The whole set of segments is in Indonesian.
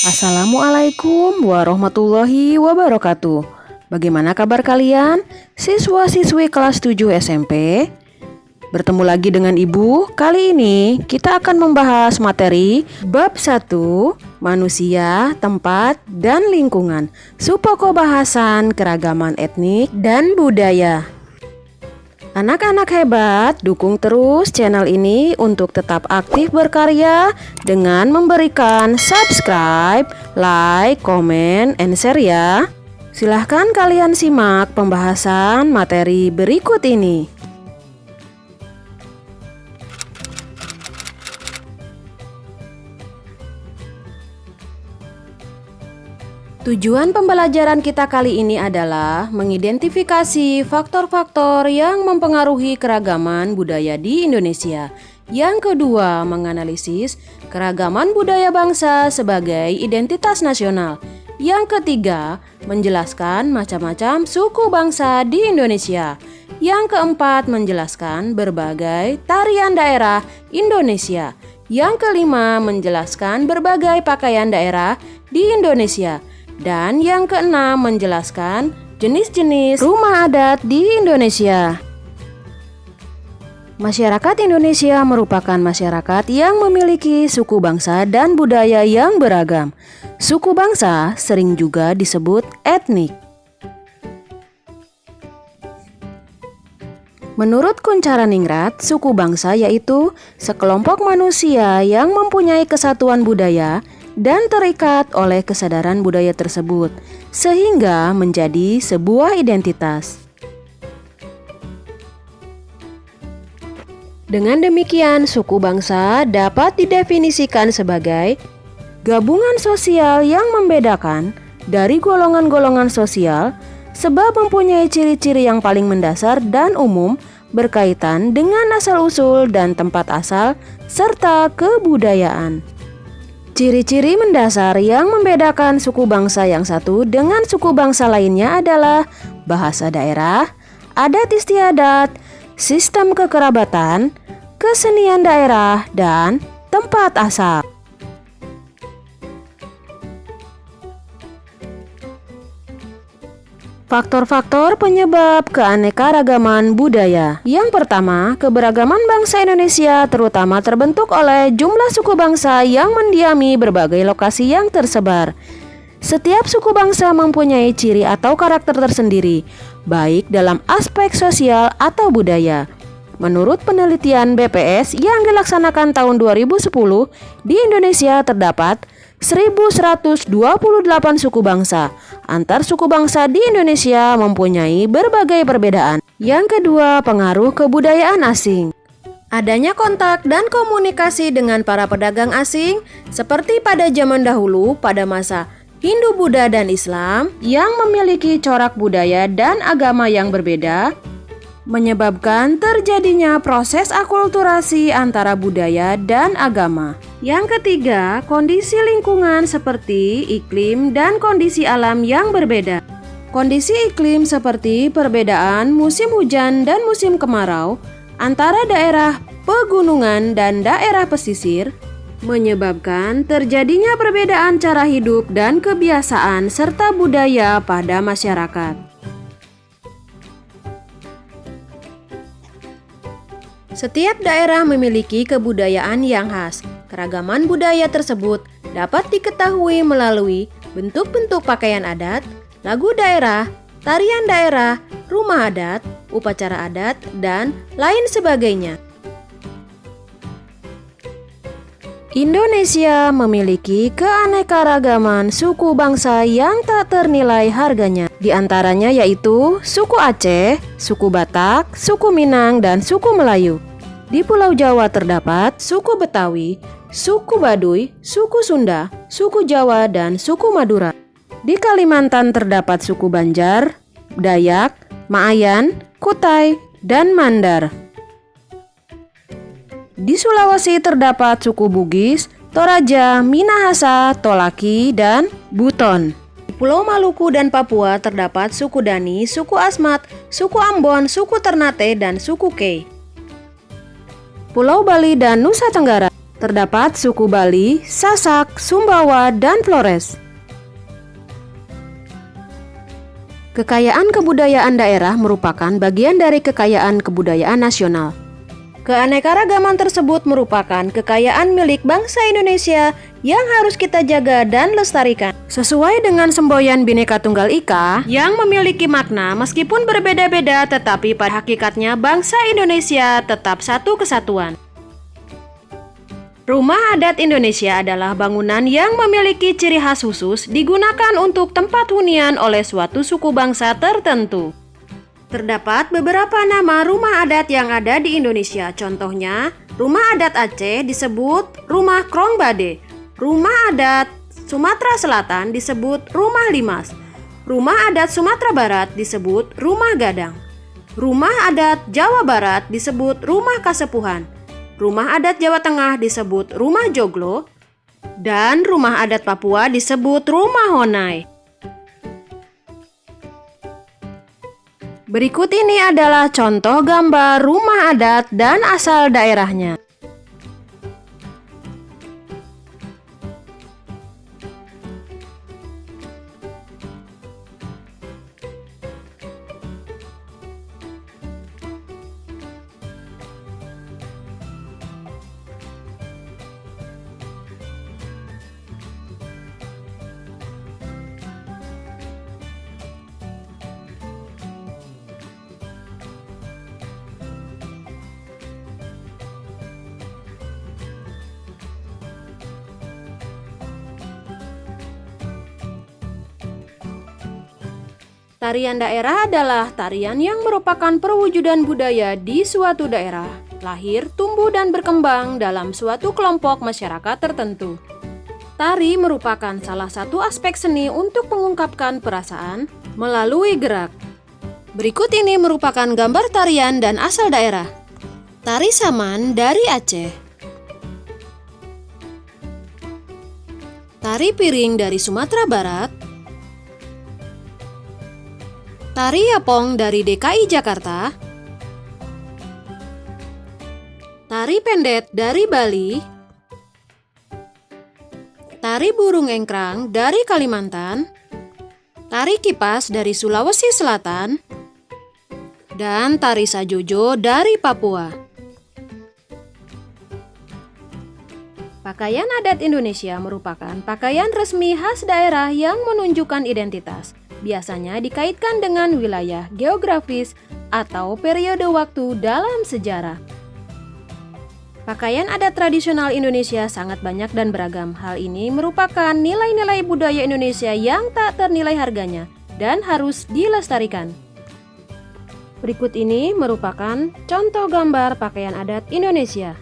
Assalamualaikum warahmatullahi wabarakatuh. Bagaimana kabar kalian? Siswa-siswi kelas 7 SMP? Bertemu lagi dengan Ibu. Kali ini kita akan membahas materi bab 1, manusia, tempat, dan lingkungan. Subpokok bahasan keragaman etnik dan budaya. Anak-anak hebat, dukung terus channel ini untuk tetap aktif berkarya dengan memberikan subscribe, like, comment, and share ya. Silahkan kalian simak pembahasan materi berikut ini. Tujuan pembelajaran kita kali ini adalah mengidentifikasi faktor-faktor yang mempengaruhi keragaman budaya di Indonesia. Yang kedua, menganalisis keragaman budaya bangsa sebagai identitas nasional. Yang ketiga, menjelaskan macam-macam suku bangsa di Indonesia. Yang keempat, menjelaskan berbagai tarian daerah Indonesia. Yang kelima, menjelaskan berbagai pakaian daerah di Indonesia. Dan yang keenam, menjelaskan jenis-jenis rumah adat di Indonesia. Masyarakat Indonesia merupakan masyarakat yang memiliki suku bangsa dan budaya yang beragam. Suku bangsa sering juga disebut etnik. Menurut Kuncharaningrat, suku bangsa yaitu sekelompok manusia yang mempunyai kesatuan budaya dan terikat oleh kesadaran budaya tersebut, sehingga menjadi sebuah identitas. Dengan demikian, suku bangsa dapat didefinisikan sebagai gabungan sosial yang membedakan dari golongan-golongan sosial, sebab mempunyai ciri-ciri yang paling mendasar dan umum berkaitan dengan asal-usul dan tempat asal, serta kebudayaan. Ciri-ciri mendasar yang membedakan suku bangsa yang satu dengan suku bangsa lainnya adalah bahasa daerah, adat istiadat, sistem kekerabatan, kesenian daerah, dan tempat asal. Faktor-faktor penyebab keanekaragaman budaya. Yang pertama, keberagaman bangsa Indonesia terutama terbentuk oleh jumlah suku bangsa yang mendiami berbagai lokasi yang tersebar. Setiap suku bangsa mempunyai ciri atau karakter tersendiri, baik dalam aspek sosial atau budaya. Menurut penelitian BPS yang dilaksanakan tahun 2010, di Indonesia terdapat 1.128 suku bangsa. Antar suku bangsa di Indonesia mempunyai berbagai perbedaan. Yang kedua, pengaruh kebudayaan asing. Adanya kontak dan komunikasi dengan para pedagang asing seperti pada zaman dahulu pada masa Hindu, Buddha, dan Islam yang memiliki corak budaya dan agama yang berbeda, menyebabkan terjadinya proses akulturasi antara budaya dan agama. Yang ketiga, kondisi lingkungan seperti iklim dan kondisi alam yang berbeda. Kondisi iklim seperti perbedaan musim hujan dan musim kemarau antara daerah pegunungan dan daerah pesisir menyebabkan terjadinya perbedaan cara hidup dan kebiasaan serta budaya pada masyarakat. Setiap daerah memiliki kebudayaan yang khas. Keragaman budaya tersebut dapat diketahui melalui bentuk-bentuk pakaian adat, lagu daerah, tarian daerah, rumah adat, upacara adat, dan lain sebagainya. Indonesia memiliki keanekaragaman suku bangsa yang tak ternilai harganya. Di antaranya yaitu suku Aceh, suku Batak, suku Minang, dan suku Melayu. Di Pulau Jawa terdapat suku Betawi, suku Baduy, suku Sunda, suku Jawa, dan suku Madura. Di Kalimantan terdapat suku Banjar, Dayak, Maayan, Kutai, dan Mandar. Di Sulawesi terdapat suku Bugis, Toraja, Minahasa, Tolaki, dan Buton. Di Pulau Maluku dan Papua terdapat suku Dani, suku Asmat, suku Ambon, suku Ternate, dan suku Kei. Pulau Bali dan Nusa Tenggara Terdapat suku Bali, Sasak, Sumbawa, dan Flores. Kekayaan kebudayaan daerah merupakan bagian dari kekayaan kebudayaan nasional. Keanekaragaman tersebut merupakan kekayaan milik bangsa Indonesia yang harus kita jaga dan lestarikan. Sesuai dengan semboyan Bhinneka Tunggal Ika yang memiliki makna meskipun berbeda-beda, tetapi pada hakikatnya bangsa Indonesia tetap satu kesatuan. Rumah adat Indonesia adalah bangunan yang memiliki ciri khas khusus digunakan untuk tempat hunian oleh suatu suku bangsa tertentu. Terdapat beberapa nama rumah adat yang ada di Indonesia. Contohnya, rumah adat Aceh disebut Rumah Krong Bade. Rumah adat Sumatera Selatan disebut Rumah Limas. Rumah adat Sumatera Barat disebut Rumah Gadang. Rumah adat Jawa Barat disebut Rumah Kasepuhan. Rumah adat Jawa Tengah disebut Rumah Joglo. Dan rumah adat Papua disebut Rumah Honai. Berikut ini adalah contoh gambar rumah adat dan asal daerahnya. Tarian daerah adalah tarian yang merupakan perwujudan budaya di suatu daerah, lahir, tumbuh, dan berkembang dalam suatu kelompok masyarakat tertentu. Tari merupakan salah satu aspek seni untuk mengungkapkan perasaan melalui gerak. Berikut ini merupakan gambar tarian dan asal daerah. Tari Saman dari Aceh. Tari Piring dari Sumatera Barat. Tari Yapong dari DKI Jakarta. Tari Pendet dari Bali. Tari Burung Engkrang dari Kalimantan. Tari Kipas dari Sulawesi Selatan. Dan Tari Sajojo dari Papua. Pakaian adat Indonesia merupakan pakaian resmi khas daerah yang menunjukkan identitas. Biasanya dikaitkan dengan wilayah geografis atau periode waktu dalam sejarah. Pakaian adat tradisional Indonesia sangat banyak dan beragam. Hal ini merupakan nilai-nilai budaya Indonesia yang tak ternilai harganya dan harus dilestarikan. Berikut ini merupakan contoh gambar pakaian adat Indonesia.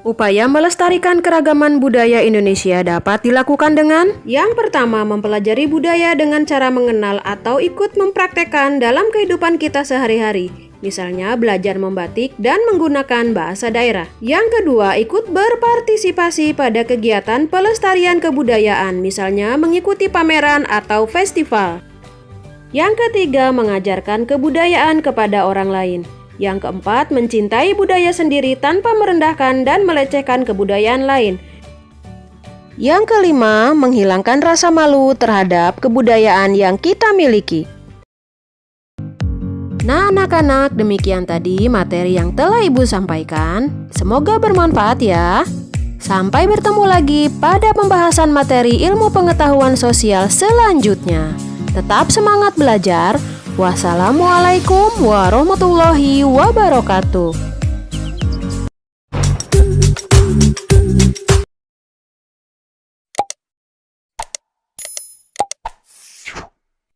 Upaya melestarikan keragaman budaya Indonesia dapat dilakukan dengan yang pertama, mempelajari budaya dengan cara mengenal atau ikut mempraktekkan dalam kehidupan kita sehari-hari. Misalnya belajar membatik dan menggunakan bahasa daerah. Yang kedua, ikut berpartisipasi pada kegiatan pelestarian kebudayaan, misalnya mengikuti pameran atau festival. Yang ketiga, mengajarkan kebudayaan kepada orang lain. Yang keempat, mencintai budaya sendiri tanpa merendahkan dan melecehkan kebudayaan lain. Yang kelima, menghilangkan rasa malu terhadap kebudayaan yang kita miliki. Nah anak-anak, demikian tadi materi yang telah Ibu sampaikan. Semoga bermanfaat ya. Sampai bertemu lagi pada pembahasan materi ilmu pengetahuan sosial selanjutnya. Tetap semangat belajar. Wassalamualaikum warahmatullahi wabarakatuh.